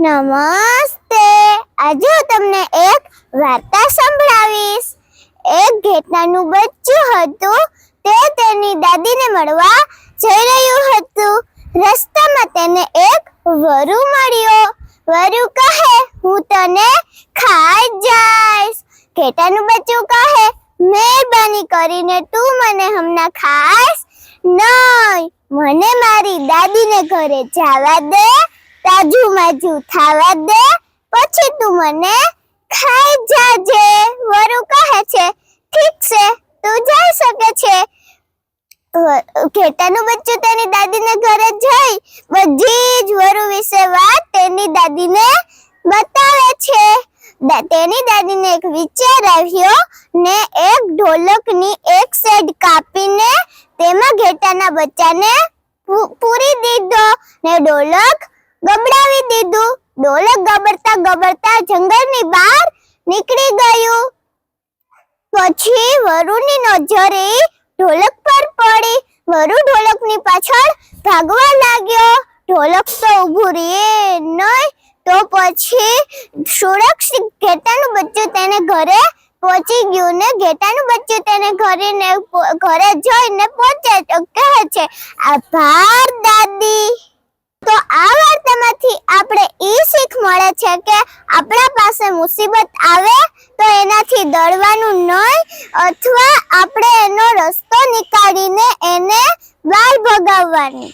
નમસ્તે. આજે હું તમને એક વાર્તા સંભળાવીશ. એક ઘેટાનું બચ્ચું હતું. તે તેની દાદીને મળવા જઈ રહ્યું હતું. રસ્તામાં તેને એક વરુ મળ્યો. વરુ કહે, હું તને ખાઈ જઈશ. ઘેટાનું બચ્ચું કહે, મહેરબાની કરીને તું મને હમણાં ખાઈશ નહીં. મને મારી દાદીને ઘરે જવા દે, તાજુ માજુ ખાવા દે, પછી તું મને ખાઈ જાજે. વરુ કહે છે, ઠીક છે, તું જઈ શકે છે. ઘેટાનું બચ્ચું તેની દાદીને ઘરે જઈ બધી જ વરુ વિશે વાત તેની દાદીને બતાવે છે. તેની દાદીને એક વિચાર આવ્યો ને એક ઢોલકની એક સાઈડ કાપીને તેમાં ઘેટાના બચ્ચાને પૂરી દીધો ને ઢોલક ગબડાવી દીધું. ઢોલક ગબડતા ગબડતા જંગલની બહાર નીકળી ગયું. પછી વરુની નજર ઢોલક પર પડી. વરુ ઢોલકની પાછળ ભાગવા લાગ્યો. ઢોલક તો ઊભું રહે નહીં. તો પછી સુરક્ષિત ઘેટાનું બચ્ચું તેને ઘરે પહોંચી ગયું ને ઘેટાનું બચ્ચું તેને ઘરે જઈને પહોંચે તો કહે છે, આભાર દાદી. તો આ વાર્તામાંથી આપણે એ શીખ મળે છે કે આપણા પાસે મુસીબત આવે તો એનાથી ડરવાનું નહીં, અથવા આપણે એનો રસ્તો નીકાળીને એને બહાર ભગાવવાની.